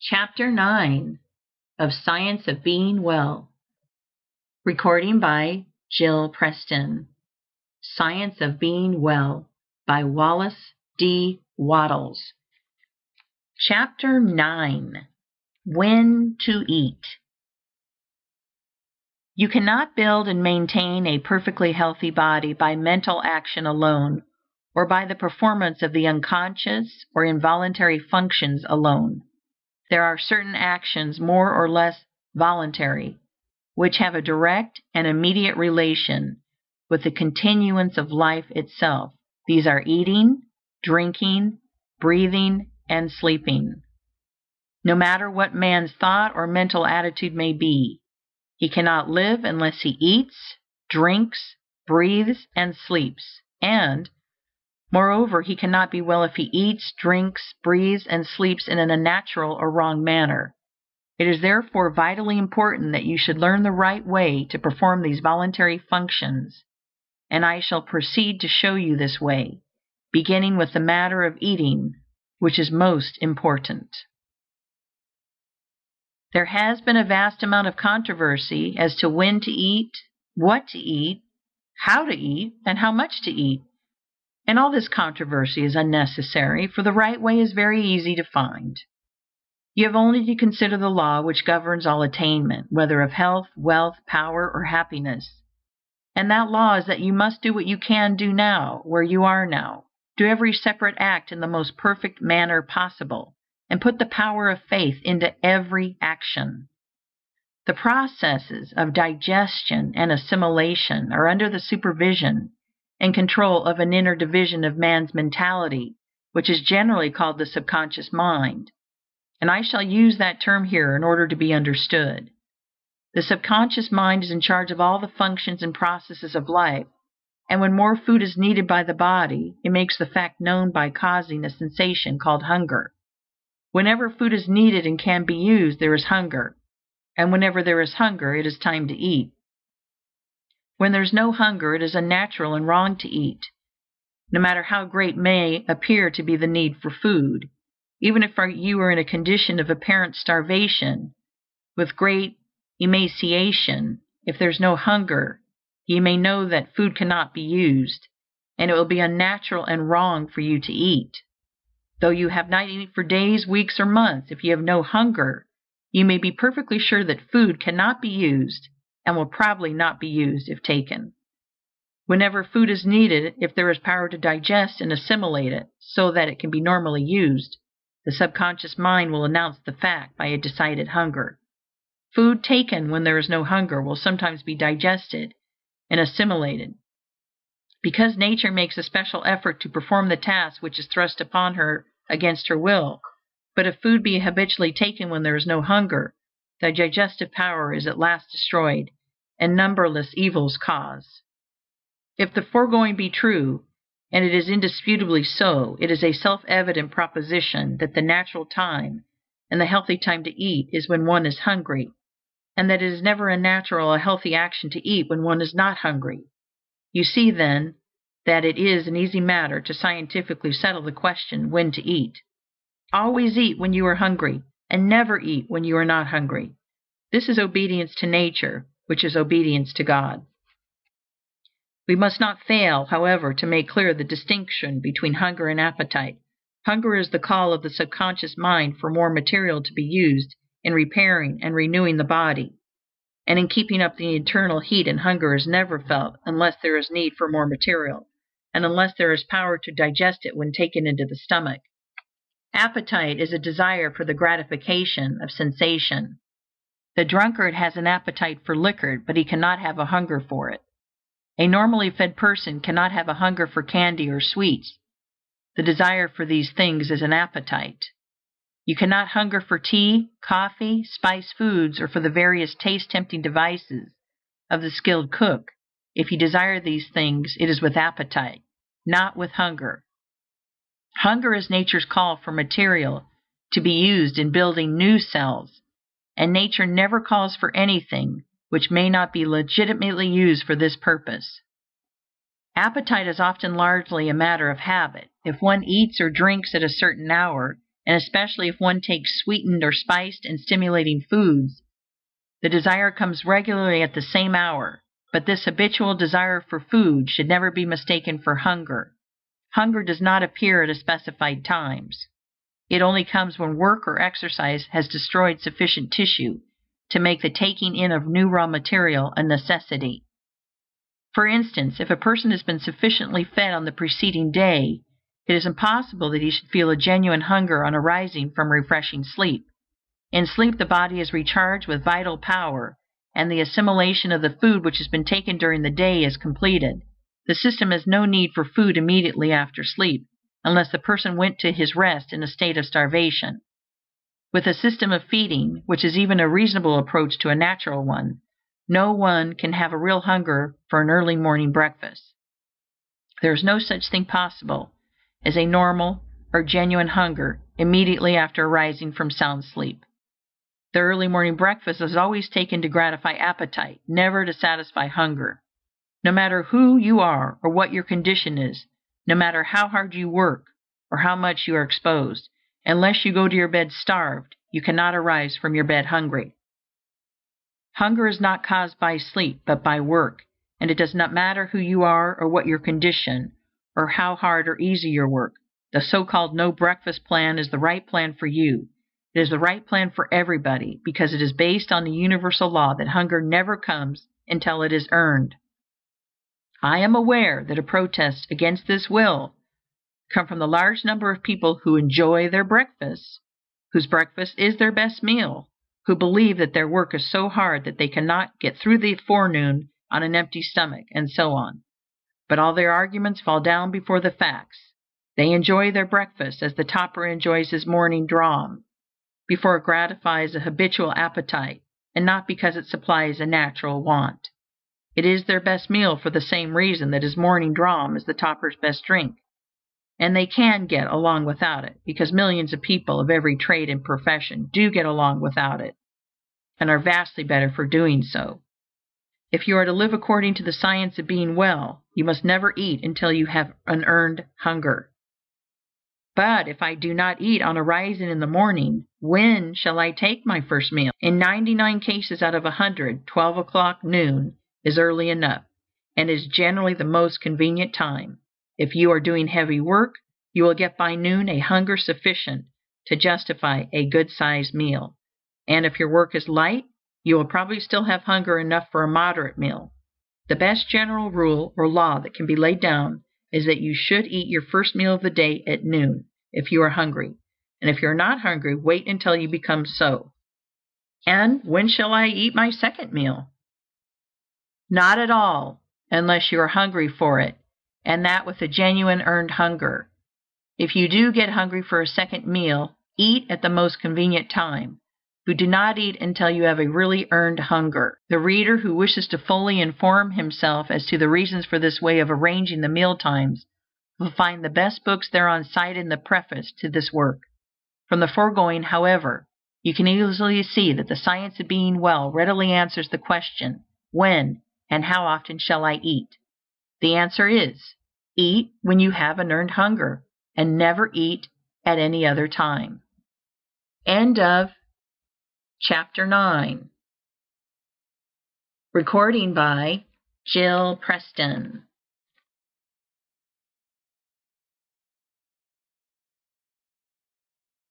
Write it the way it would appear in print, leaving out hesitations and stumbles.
Chapter 9 of Science of Being Well. Recording by Jill Preston. Science of Being Well by Wallace D. Wattles. Chapter 9. When to Eat. You cannot build and maintain a perfectly healthy body by mental action alone, or by the performance of the unconscious or involuntary functions alone. There are certain actions, more or less voluntary, which have a direct and immediate relation with the continuance of life itself. These are eating, drinking, breathing, and sleeping. No matter what man's thought or mental attitude may be, he cannot live unless he eats, drinks, breathes, and sleeps, and moreover, he cannot be well if he eats, drinks, breathes, and sleeps in an unnatural or wrong manner. It is therefore vitally important that you should learn the right way to perform these voluntary functions, and I shall proceed to show you this way, beginning with the matter of eating, which is most important. There has been a vast amount of controversy as to when to eat, what to eat, how to eat, and how much to eat. And all this controversy is unnecessary, for the right way is very easy to find. You have only to consider the law which governs all attainment, whether of health, wealth, power, or happiness. And that law is that you must do what you can do now, where you are now. Do every separate act in the most perfect manner possible, and put the power of faith into every action. The processes of digestion and assimilation are under the supervision and control of an inner division of man's mentality, which is generally called the subconscious mind, and I shall use that term here in order to be understood. The subconscious mind is in charge of all the functions and processes of life, and when more food is needed by the body, it makes the fact known by causing a sensation called hunger. Whenever food is needed and can be used, there is hunger, and whenever there is hunger, it is time to eat. When there is no hunger, it is unnatural and wrong to eat, no matter how great may appear to be the need for food. Even if you are in a condition of apparent starvation, with great emaciation, if there is no hunger, you may know that food cannot be used, and it will be unnatural and wrong for you to eat. Though you have not eaten for days, weeks, or months, if you have no hunger, you may be perfectly sure that food cannot be used, and will probably not be used if taken. Whenever food is needed, if there is power to digest and assimilate it so that it can be normally used, the subconscious mind will announce the fact by a decided hunger. Food taken when there is no hunger will sometimes be digested and assimilated, because nature makes a special effort to perform the task which is thrust upon her against her will. But if food be habitually taken when there is no hunger, the digestive power is at last destroyed, and numberless evils caused. If the foregoing be true, and it is indisputably so, it is a self-evident proposition that the natural time and the healthy time to eat is when one is hungry, and that it is never a natural or healthy action to eat when one is not hungry. You see, then, that it is an easy matter to scientifically settle the question when to eat. Always eat when you are hungry, and never eat when you are not hungry. This is obedience to nature, which is obedience to God. We must not fail, however, to make clear the distinction between hunger and appetite. Hunger is the call of the subconscious mind for more material to be used in repairing and renewing the body, and in keeping up the internal heat, and hunger is never felt unless there is need for more material, and unless there is power to digest it when taken into the stomach. Appetite is a desire for the gratification of sensation. The drunkard has an appetite for liquor, but he cannot have a hunger for it. A normally fed person cannot have a hunger for candy or sweets. The desire for these things is an appetite. You cannot hunger for tea, coffee, spiced foods, or for the various taste-tempting devices of the skilled cook. If you desire these things, it is with appetite, not with hunger. Hunger is nature's call for material to be used in building new cells, and nature never calls for anything which may not be legitimately used for this purpose. Appetite is often largely a matter of habit. If one eats or drinks at a certain hour, and especially if one takes sweetened or spiced and stimulating foods, the desire comes regularly at the same hour. But this habitual desire for food should never be mistaken for hunger. Hunger does not appear at specified times. It only comes when work or exercise has destroyed sufficient tissue to make the taking in of new raw material a necessity. For instance, if a person has been sufficiently fed on the preceding day, it is impossible that he should feel a genuine hunger on arising from refreshing sleep. In sleep, the body is recharged with vital power, and the assimilation of the food which has been taken during the day is completed. The system has no need for food immediately after sleep, unless the person went to his rest in a state of starvation. With a system of feeding, which is even a reasonable approach to a natural one, no one can have a real hunger for an early morning breakfast. There is no such thing possible as a normal or genuine hunger immediately after arising from sound sleep. The early morning breakfast is always taken to gratify appetite, never to satisfy hunger. No matter who you are or what your condition is, no matter how hard you work or how much you are exposed, unless you go to your bed starved, you cannot arise from your bed hungry. Hunger is not caused by sleep, but by work, and it does not matter who you are or what your condition, or how hard or easy your work. The so-called no breakfast plan is the right plan for you. It is the right plan for everybody, because it is based on the universal law that hunger never comes until it is earned. I am aware that a protest against this will come from the large number of people who enjoy their breakfast, whose breakfast is their best meal, who believe that their work is so hard that they cannot get through the forenoon on an empty stomach, and so on. But all their arguments fall down before the facts. They enjoy their breakfast as the toper enjoys his morning dram, before it gratifies a habitual appetite, and not because it supplies a natural want. It is their best meal for the same reason that his morning dram is the toper's best drink. And they can get along without it, because millions of people of every trade and profession do get along without it, and are vastly better for doing so. If you are to live according to the science of being well, you must never eat until you have an earned hunger. But if I do not eat on arising in the morning, when shall I take my first meal? In 99 cases out of 100, 12 o'clock noon is early enough, and is generally the most convenient time. If you are doing heavy work, you will get by noon a hunger sufficient to justify a good-sized meal. And if your work is light, you will probably still have hunger enough for a moderate meal. The best general rule or law that can be laid down is that you should eat your first meal of the day at noon, if you are hungry. And if you are not hungry, wait until you become so. And when shall I eat my second meal? Not at all, unless you are hungry for it, and that with a genuine earned hunger. If you do get hungry for a second meal, eat at the most convenient time, but do not eat until you have a really earned hunger. The reader who wishes to fully inform himself as to the reasons for this way of arranging the meal times will find the best books thereon cited in the preface to this work. From the foregoing, however, you can easily see that the science of being well readily answers the question, when and how often shall I eat? The answer is, eat when you have an earned hunger, and never eat at any other time. End of Chapter 9. Recording by Jill Preston.